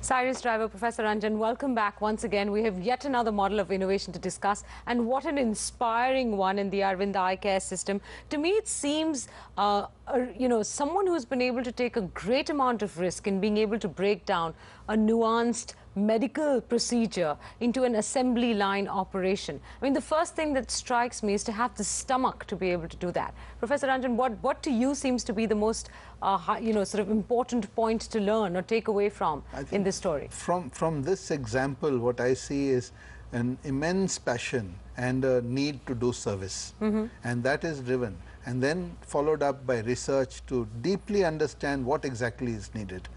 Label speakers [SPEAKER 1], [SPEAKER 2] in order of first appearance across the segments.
[SPEAKER 1] Cyrus driver, Professor Ranjan, welcome back once again. We have yet another model of innovation to discuss, and what an inspiring one in the Arvind eye care system. To me, it seems, someone who's been able to take a great amount of risk in being able to break down a nuanced medical procedure into an assembly line operation. I mean, the first thing that strikes me is to have the stomach to be able to do that. Professor Ranjan, what to you seems to be the most, sort of important point to learn or take away from in this story?
[SPEAKER 2] From this example, what I see is an immense passion and a need to do service. And that is driven and then followed up by research to deeply understand what exactly is needed,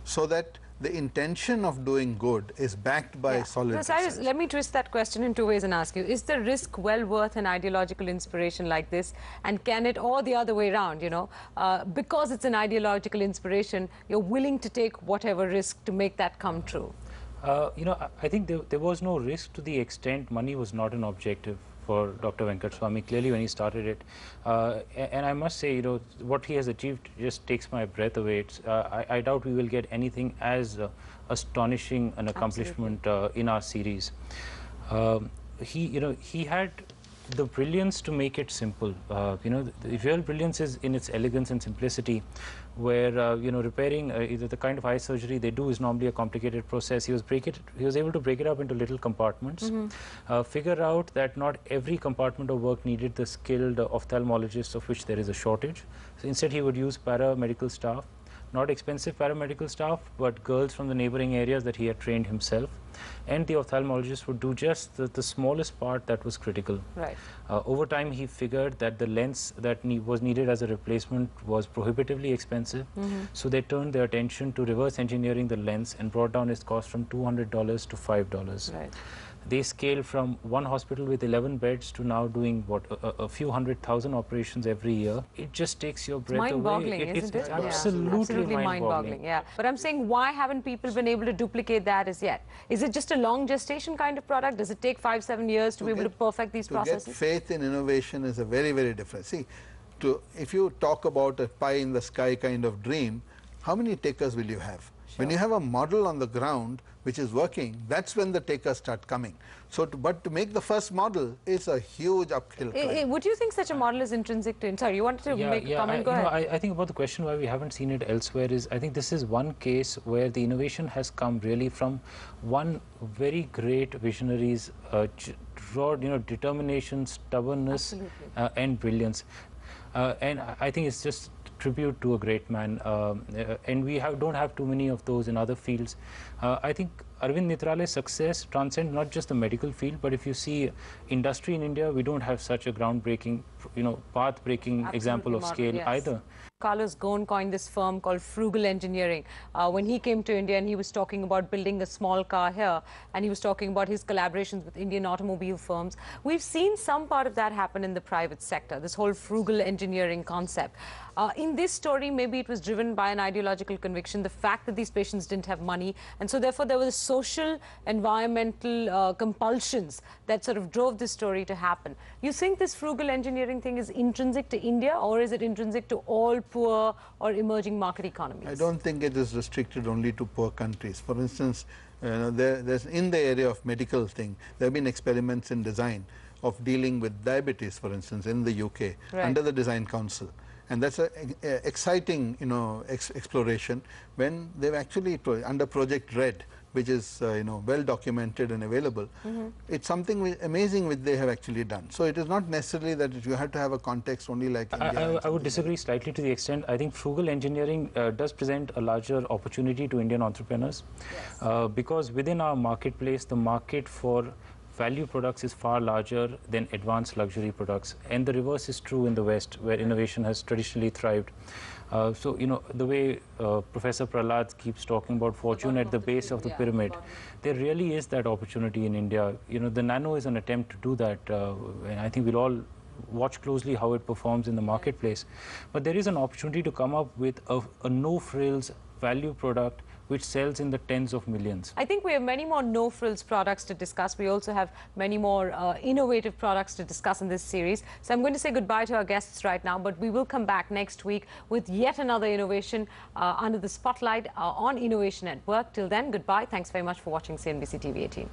[SPEAKER 2] so that the intention of doing good is backed by solid research. Cyrus,
[SPEAKER 1] let me twist that question in two ways and ask you, is the risk well worth an ideological inspiration like this? And can it, or the other way around, because it's an ideological inspiration, you're willing to take whatever risk to make that come true?
[SPEAKER 3] I think there was no risk to the extent money was not an objective for Dr. Venkateswamy, clearly when he started it. And I must say, what he has achieved just takes my breath away. I doubt we will get anything as astonishing an accomplishment in our series. He had the brilliance to make it simple. The real brilliance is in its elegance and simplicity, where repairing either the kind of eye surgery they do is normally a complicated process. He was able to break it up into little compartments, figure out that not every compartment of work needed the skilled ophthalmologist, of which there is a shortage. So instead he would use paramedical staff, not expensive paramedical staff, but girls from the neighboring areas that he had trained himself. And the ophthalmologist would do just the smallest part that was critical.
[SPEAKER 1] Right.
[SPEAKER 3] Over time, he figured that the lens that was needed as a replacement was prohibitively expensive. So they turned their attention to reverse engineering the lens and brought down its cost from $200 to $5.
[SPEAKER 1] Right.
[SPEAKER 3] They scaled from one hospital with 11 beds to now doing a few 100,000 operations every year. It just takes your breath away.
[SPEAKER 1] Mind-boggling, isn't it?
[SPEAKER 3] It's absolutely mind-boggling.
[SPEAKER 1] Yeah. But I'm saying, why haven't people been able to duplicate that as yet? Is it just a long gestation kind of product? Does it take 5-7 years to be able to perfect these processes?
[SPEAKER 2] To get faith in innovation is a very, very different. See, if you talk about a pie in the sky kind of dream, how many takers will you have? When you have a model on the ground which is working, that's when the takers start coming. So, but to make the first model is a huge uphill climb.
[SPEAKER 1] Would you think such a model is intrinsic to? Sorry, you wanted to make a comment? Go ahead.
[SPEAKER 3] I think about the question why we haven't seen it elsewhere is, I think this is one case where the innovation has come really from one very great visionary's raw, determination, stubbornness, and brilliance. And I think it's just tribute to a great man, and we don't have too many of those in other fields. I think Arvind Nitrale's success transcends not just the medical field, but if you see industry in India, we don't have such a groundbreaking, path-breaking example of scale either.
[SPEAKER 1] Carlos Ghosn coined this firm called Frugal Engineering when he came to India, and he was talking about building a small car here, and he was talking about his collaborations with Indian automobile firms. We've seen some part of that happen in the private sector, this whole frugal engineering concept. In this story, maybe it was driven by an ideological conviction, the fact that these patients didn't have money, and so therefore there were social, environmental compulsions that sort of drove this story to happen. You think this frugal engineering thing is intrinsic to India, or is it intrinsic to all poor or emerging market economies?
[SPEAKER 2] I don't think it is restricted only to poor countries. For instance, there's in the area of medical thing, there have been experiments in design of dealing with diabetes, for instance, in the UK, under the Design Council. And that's an exciting, exploration when they've actually, under Project Red, which is, well documented and available, it's something amazing which they have actually done. So it is not necessarily that you have to have a context only like India.
[SPEAKER 3] I would disagree slightly to the extent, I think frugal engineering does present a larger opportunity to Indian entrepreneurs, because within our marketplace, the market for value products is far larger than advanced luxury products, and the reverse is true in the West, where innovation has traditionally thrived. So, the way Professor Prahlad keeps talking about fortune at the base of the pyramid, there really is that opportunity in India. The Nano is an attempt to do that, and I think we'll all watch closely how it performs in the marketplace. But there is an opportunity to come up with a no-frills, value product which sells in the tens of millions.
[SPEAKER 1] I think we have many more no-frills products to discuss. We also have many more innovative products to discuss in this series. So I'm going to say goodbye to our guests right now, but we will come back next week with yet another innovation under the spotlight on innovation at work. Till then, goodbye. Thanks very much for watching CNBC TV 18.